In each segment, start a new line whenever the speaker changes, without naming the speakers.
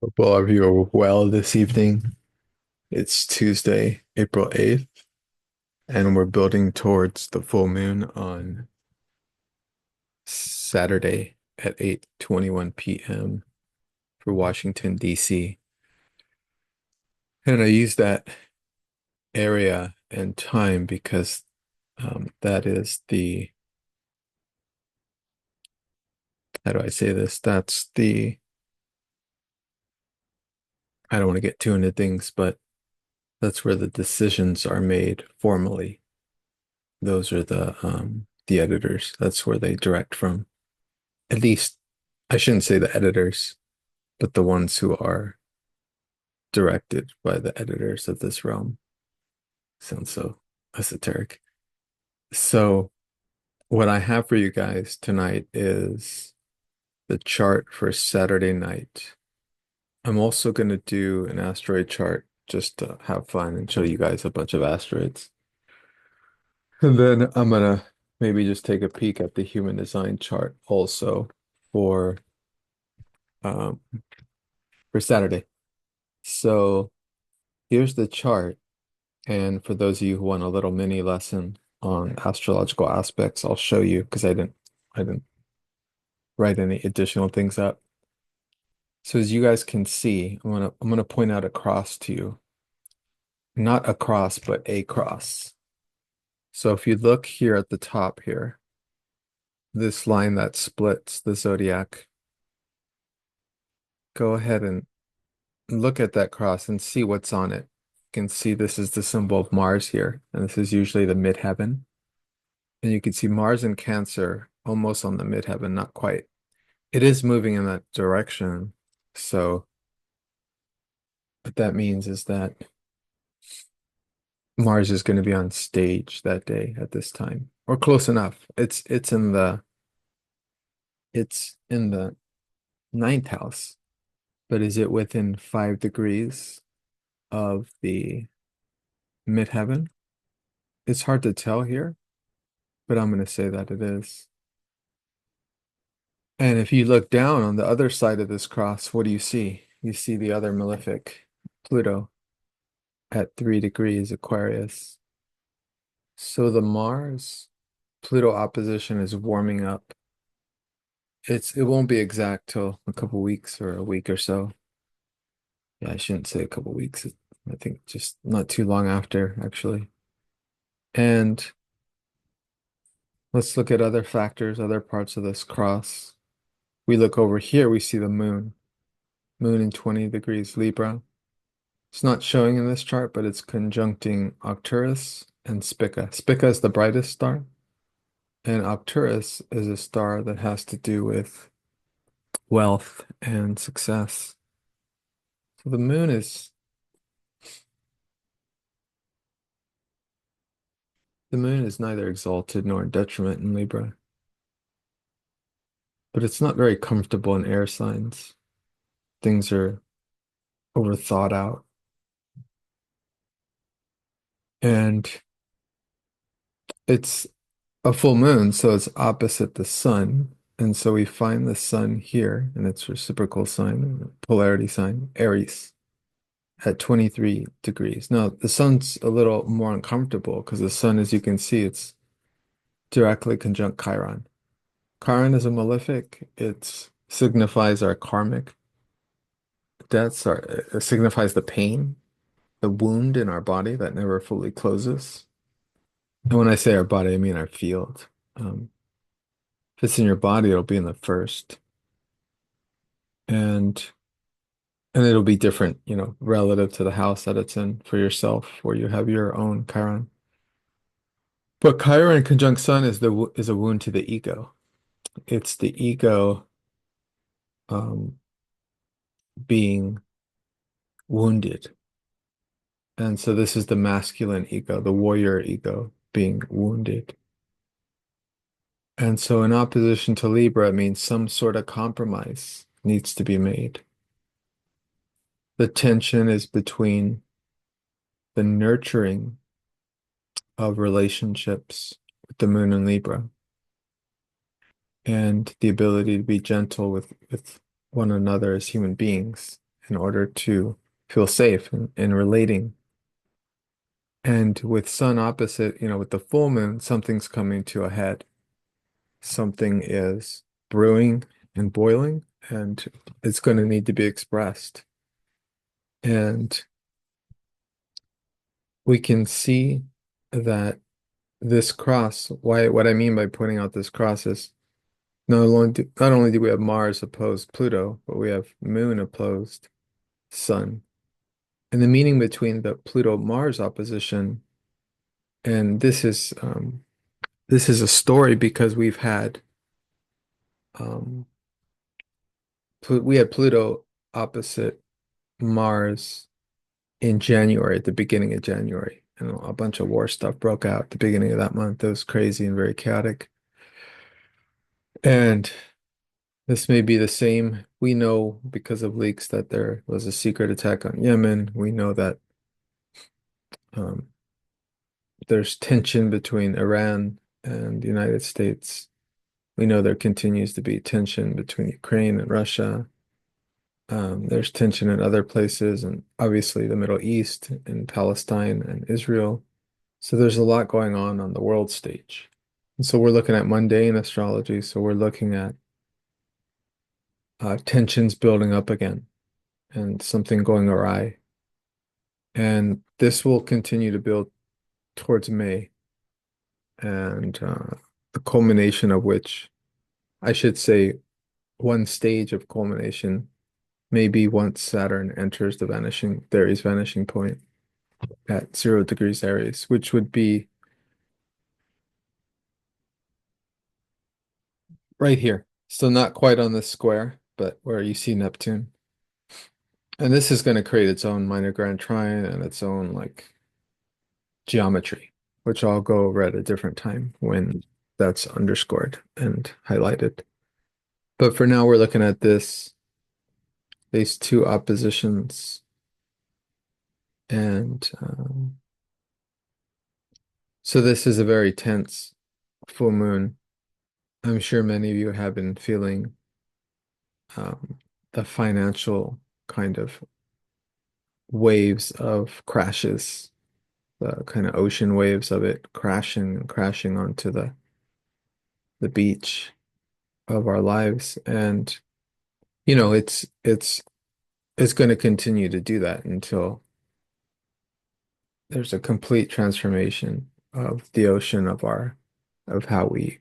Hope all of you are well this evening. It's Tuesday, April 8th, and we're building towards the full moon on Saturday at 8:21 p.m. for Washington, D.C. And I use that area and time because that is how do I say this? I don't want to get too into things, but that's where the decisions are made formally. Those are the editors. That's where they direct from. At least I shouldn't say the editors, but the ones who are directed by the editors of this realm. Sounds so esoteric. So, what I have for you guys tonight is the chart for Saturday night. I'm also going to do an asteroid chart just to have fun and show you guys a bunch of asteroids. And then I'm going to maybe just take a peek at the human design chart also for um, for Saturday. So, here's the chart. And for those of you who want a little mini lesson on astrological aspects, I'll show you because I didn't write any additional things up. So as you guys can see, I'm gonna point out a cross to you. Not a cross, but a cross. So if you look here at the top here, this line that splits the zodiac, go ahead and look at that cross and see what's on it. You can see this is the symbol of Mars here, and this is usually the midheaven. And you can see Mars in Cancer almost on the midheaven, not quite. It is moving in that direction. So what that means is that Mars is going to be on stage that day at this time, or close enough. It's in the ninth house, but is it within 5 degrees of the midheaven? It's hard to tell here, but I'm going to say that it is. And if you look down on the other side of this cross, what do you see? You see the other malefic, Pluto, at 3 degrees Aquarius. So the Mars Pluto opposition is warming up. It won't be exact till a couple weeks or a week or so. Yeah, I shouldn't say a couple weeks. I think just not too long after, actually. And let's look at other factors, other parts of this cross. We look over here, we see the moon. Moon in 20 degrees Libra. It's not showing in this chart, but it's conjuncting Arcturus and Spica. Spica is the brightest star, and Arcturus is a star that has to do with wealth and success. So the moon is neither exalted nor in detriment in Libra, but it's not very comfortable in air signs. Things are over thought out. And it's a full moon, so it's opposite the sun. And so we find the sun here in its reciprocal sign, polarity sign, Aries, at 23 degrees. Now, the sun's a little more uncomfortable because the sun, as you can see, it's directly conjunct Chiron. Chiron is a malefic. It signifies our karmic debts, it signifies the pain, the wound in our body that never fully closes. And when I say our body, I mean our field. If it's in your body, it'll be in the first. And it'll be different, relative to the house that it's in for yourself, where you have your own Chiron. But Chiron conjunct Sun is a wound to the ego. It's the ego um, being wounded. And so this is the masculine ego, the warrior ego being wounded. And so in opposition to Libra, it means some sort of compromise needs to be made. The tension is between the nurturing of relationships with the moon and Libra and the ability to be gentle with one another as human beings in order to feel safe in relating. And with sun opposite, with the full moon, something's coming to a head. Something is brewing and boiling, and it's going to need to be expressed. And we can see that this cross, what I mean by pointing out this cross is not only do we have Mars opposed Pluto, but we have Moon opposed Sun. And the meaning between the Pluto-Mars opposition, and this is a story because um, we had Pluto opposite Mars in January, at the beginning of January. And a bunch of war stuff broke out at the beginning of that month. It was crazy and very chaotic. And this may be the same. We know because of leaks that there was a secret attack on Yemen. We know that um, there's tension between Iran and the United States. We know there continues to be tension between Ukraine and Russia. There's tension in other places, and obviously the Middle East and Palestine and Israel. So there's a lot going on the world stage. And so we're looking at mundane astrology. So we're looking at tensions building up again and something going awry. And this will continue to build towards May, and the culmination of which, I should say, one stage of culmination may be once Saturn enters the Aries vanishing point at 0 degrees Aries, which would be right here. So not quite on the square, but where you see Neptune. And this is going to create its own minor grand trine and its own like geometry, which I'll go over at a different time when that's underscored and highlighted. But for now, we're looking at these two oppositions. And so this is a very tense full moon. I'm sure many of you have been feeling the financial kind of waves of crashes, the kind of ocean waves of it crashing and crashing onto the beach of our lives. And it's going to continue to do that until there's a complete transformation of the ocean of how we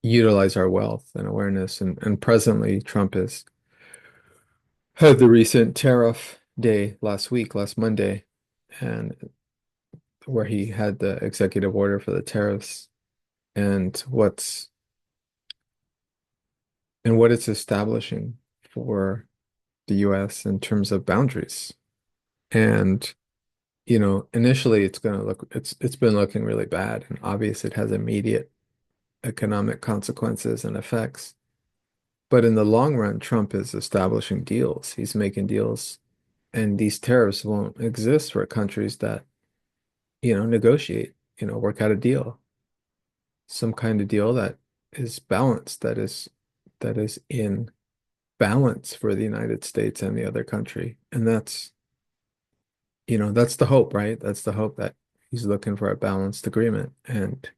utilize our wealth and awareness. And presently, Trump has had the recent tariff day last Monday, and where he had the executive order for the tariffs and what it's establishing for the US in terms of boundaries. And, initially it's been looking really bad, and obvious it has immediate economic consequences and effects. But in the long run, Trump is establishing deals. He's making deals, and these tariffs won't exist for countries that, negotiate, work out a deal, some kind of deal that is balanced, that is in balance for the United States and the other country. And that's the hope, right? That's the hope, that he's looking for a balanced agreement. And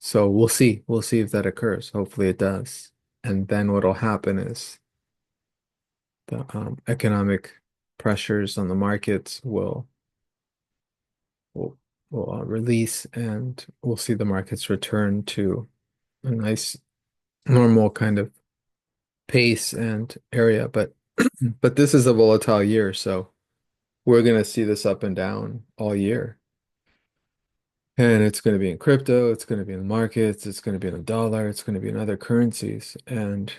so we'll see. We'll see if that occurs. Hopefully it does. And then what'll happen is the economic pressures on the markets will release, and we'll see the markets return to a nice normal kind of pace and area. But but this is a volatile year, so we're going to see this up and down all year. And it's going to be in crypto, it's going to be in the markets, it's going to be in the dollar, it's going to be in other currencies. And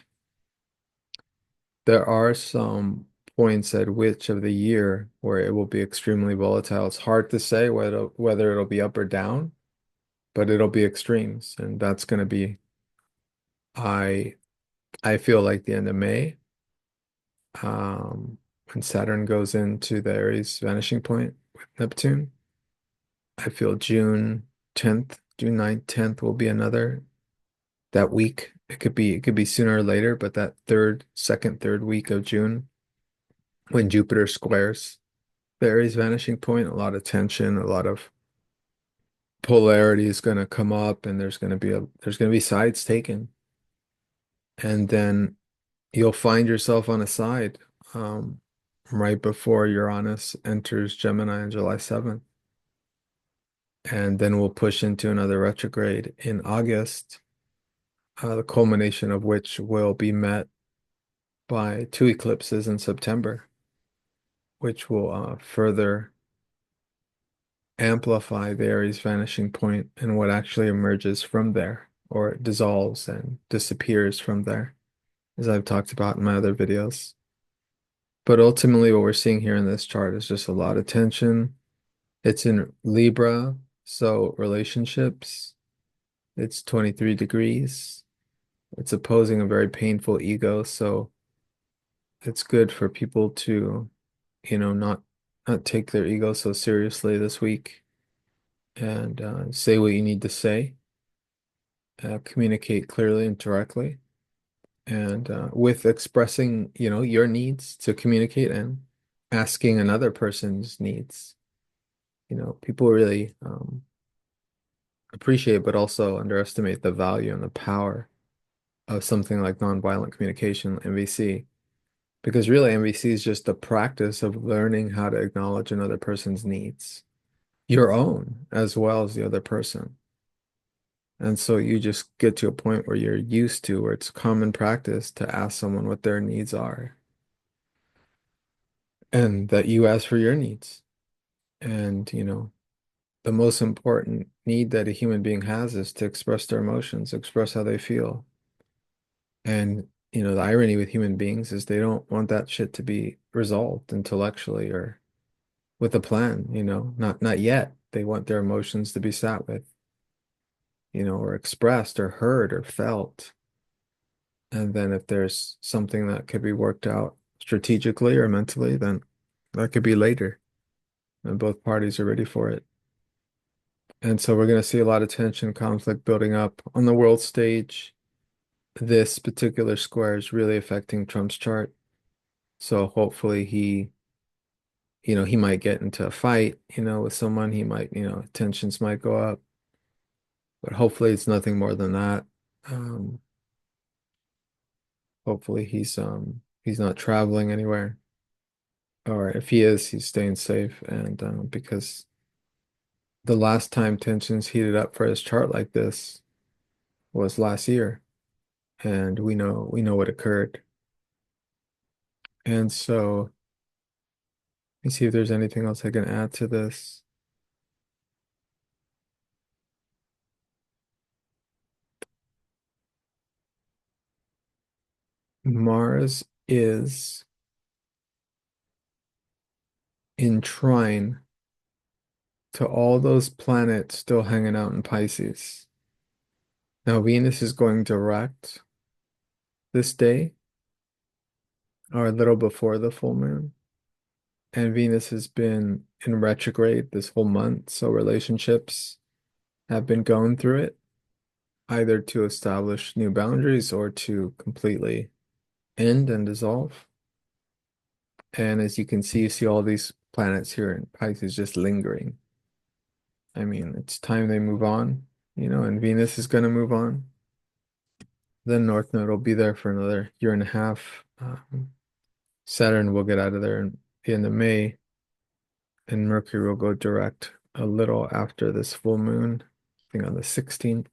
there are some points at which of the year where it will be extremely volatile. It's hard to say whether it'll be up or down, but it'll be extremes. And that's going to be, I I feel like the end of May, um, when Saturn goes into the Aries vanishing point with Neptune. I feel June 10th, June 9th, 10th will be another that week. It could be sooner or later, but that third week of June when Jupiter squares the Aries vanishing point, a lot of tension, a lot of polarity is going to come up, and there's going to be sides taken, and then you'll find yourself on a side um, right before Uranus enters Gemini on July 7th. And then we'll push into another retrograde in August, the culmination of which will be met by two eclipses in September, which will further amplify the Aries vanishing point and what actually emerges from there, or it dissolves and disappears from there, as I've talked about in my other videos. But ultimately, what we're seeing here in this chart is just a lot of tension. It's in Libra, so relationships, it's 23 degrees. It's opposing a very painful ego, so it's good for people to, not take their ego so seriously this week and say what you need to say, communicate clearly and directly, and with expressing, your needs to communicate and asking another person's needs. People really appreciate but also underestimate the value and the power of something like nonviolent communication, MVC. Because really, MVC is just the practice of learning how to acknowledge another person's needs, your own as well as the other person. And so you just get to a point where you're used to, where it's common practice to ask someone what their needs are and that you ask for your needs. And, the most important need that a human being has is to express their emotions, express how they feel. And, the irony with human beings is they don't want that shit to be resolved intellectually or with a plan, not yet. They want their emotions to be sat with, or expressed or heard or felt. And then if there's something that could be worked out strategically or mentally, then that could be later. And both parties are ready for it. And so we're going to see a lot of tension, conflict building up on the world stage. This particular square is really affecting Trump's chart. So hopefully he might get into a fight, with someone. He might, tensions might go up, but hopefully it's nothing more than that. Um, Hopefully he's not traveling anywhere, or if he is, he's staying safe. And because the last time tensions heated up for his chart like this was last year, and we know what occurred. And so let me see if there's anything else I can add to this. Mars is in trine to all those planets still hanging out in Pisces. Now, Venus is going direct this day or a little before the full moon. And Venus has been in retrograde this whole month. So relationships have been going through it, either to establish new boundaries or to completely end and dissolve. And as you see all these planets here in Pisces just lingering. I mean, it's time they move on, and Venus is going to move on. Then North Node will be there for another year and a half. Saturn will get out of there in the end of May, and Mercury will go direct a little after this full moon, I think on the 16th.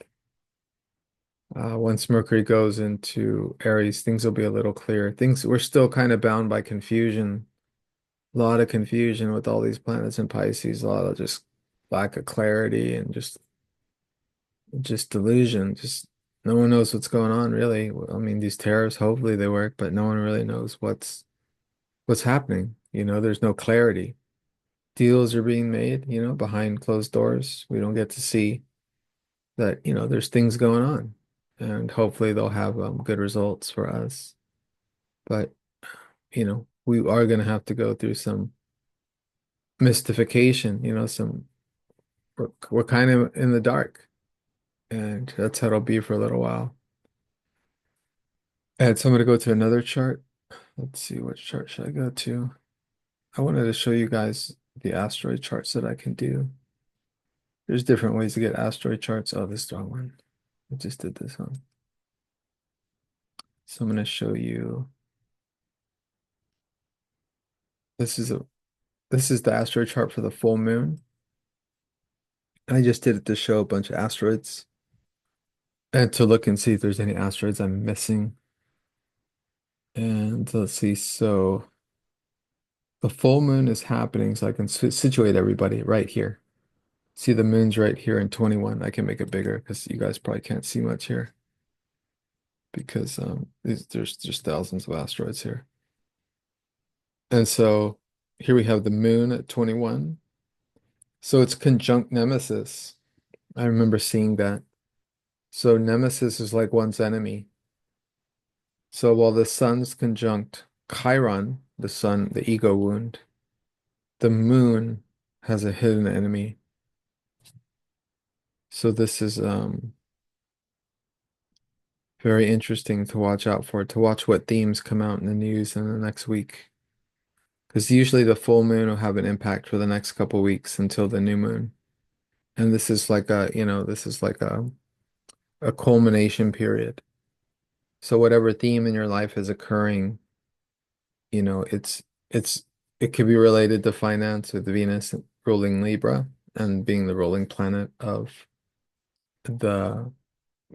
Once Mercury goes into Aries, things will be a little clearer. We're still kind of bound by confusion, a lot of confusion with all these planets in Pisces, a lot of just lack of clarity and just delusion. Just no one knows what's going on, really. I mean, these tariffs, hopefully they work, but no one really knows what's happening. There's no clarity. Deals are being made, behind closed doors. We don't get to see that, there's things going on, and hopefully they'll have good results for us. But, we are going to have to go through some mystification, we're kind of in the dark, and that's how it'll be for a little while. And so I'm going to go to another chart. Let's see, which chart should I go to? I wanted to show you guys the asteroid charts that I can do. There's different ways to get asteroid charts. Oh, this is the wrong one. I just did this one. So I'm going to show you. This is a this is the asteroid chart for the full moon. I just did it to show a bunch of asteroids and to look and see if there's any asteroids I'm missing. And let's see. So the full moon is happening, so I can situate everybody right here. See the moon's right here in 21. I can make it bigger because you guys probably can't see much here because there's thousands of asteroids here. And so here we have the moon at 21. So it's conjunct Nemesis. I remember seeing that. So Nemesis is like one's enemy. So while the sun's conjunct Chiron, the sun, the ego wound, the moon has a hidden enemy. So this is very interesting to watch out for, to watch what themes come out in the news in the next week. Because usually the full moon will have an impact for the next couple weeks until the new moon. And this is like this is like a culmination period. So whatever theme in your life is occurring, it's it could be related to finance with Venus ruling Libra and being the ruling planet of the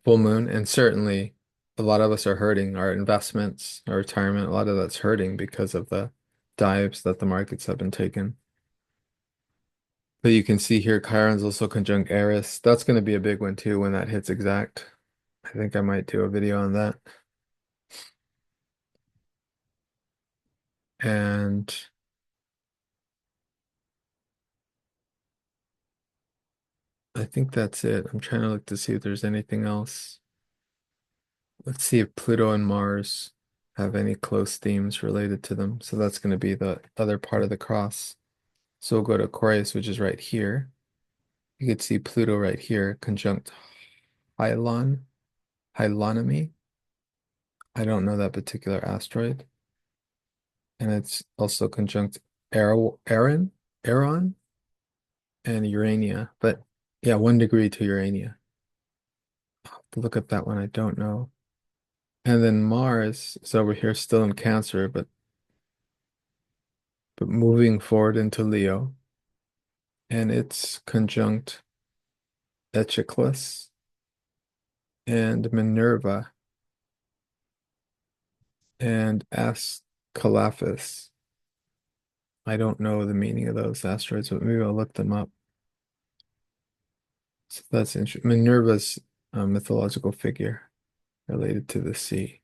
full moon. And certainly a lot of us are hurting our investments, our retirement, a lot of that's hurting because of the dives that the markets have been taking. But you can see here Chiron's also conjunct Eris. That's going to be a big one too when that hits exact. I think I might do a video on that. And I think that's it. I'm trying to look to see if there's anything else. Let's see if Pluto and Mars have any close themes related to them. So that's going to be the other part of the cross. So we'll go to Aquarius, which is right here. You could see Pluto right here, conjunct Hylon, Hylonomy. I don't know that particular asteroid. And it's also conjunct Aron, and Urania. But yeah, 1 degree to Urania. I'll have to look up that one. I don't know. And then Mars is over here still in Cancer, but moving forward into Leo. And it's conjunct Echeclus and Minerva and Ascalaphus. I don't know the meaning of those asteroids, but maybe I'll look them up. So that's interesting. Minerva's a mythological figure related to the sea.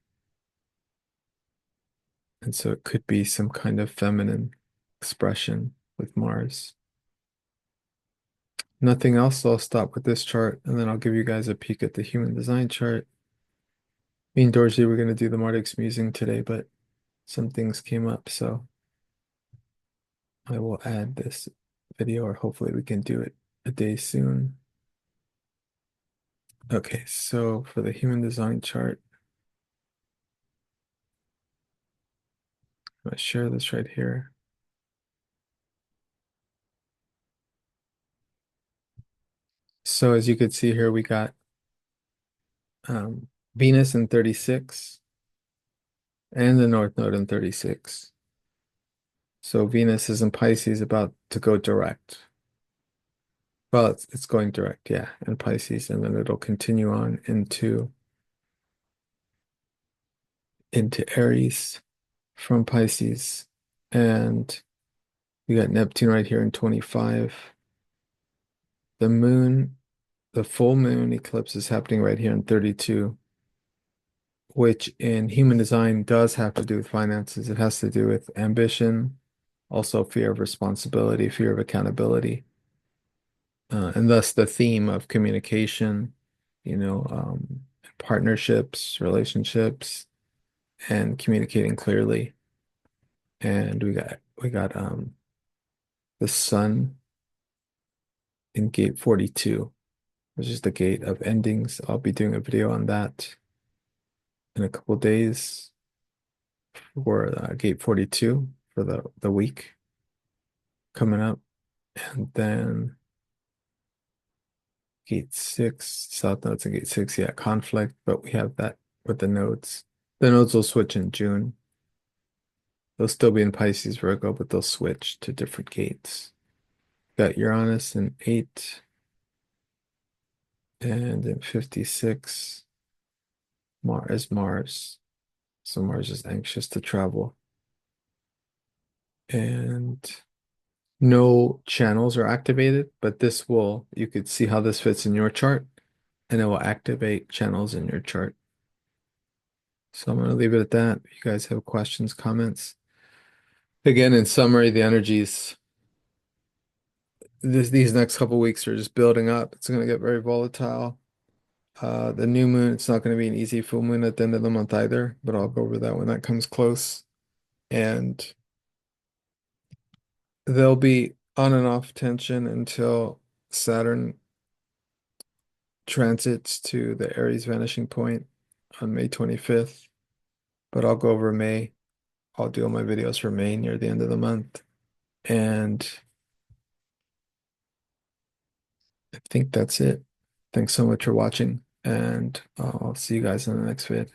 And so it could be some kind of feminine expression with Mars. Nothing else, so I'll stop with this chart and then I'll give you guys a peek at the human design chart. Me and Dorothy were going to do the Marduk's Musing today, but some things came up, so I will add this video, or hopefully we can do it a day soon. Okay, so for the human design chart, I'm going to share this right here. So as you can see here, we got Venus in 36 and the North Node in 36. So Venus is in Pisces about to go direct. Well, it's going direct, yeah, in Pisces, and then it'll continue on into Aries from Pisces. And we got Neptune right here in 25. The moon, the full moon eclipse is happening right here in 32, which in human design does have to do with finances. It has to do with ambition, also fear of responsibility, fear of accountability, and thus the theme of communication, partnerships, relationships, and communicating clearly. And we got the sun in gate 42, which is the gate of endings. I'll be doing a video on that. in a couple days for gate 42 for the week coming up. And then gate 6, south nodes and gate 6, yeah, conflict, but we have that with the nodes. The nodes will switch in June. They'll still be in Pisces, Virgo, but they'll switch to different gates. Got Uranus in 8 and in 56, Mars. So Mars is anxious to travel. And no channels are activated, but you could see how this fits in your chart, and it will activate channels in your chart. So I'm going to leave it at that. If you guys have questions, comments. Again, in summary, the energies these next couple weeks are just building up. It's going to get very volatile. The new moon, it's not going to be an easy full moon at the end of the month either, but I'll go over that when that comes close. And there'll be on and off tension until Saturn transits to the Aries vanishing point on May 25th. But I'll go over May. I'll do all my videos for May near the end of the month. And I think that's it. Thanks so much for watching, and I'll see you guys in the next vid.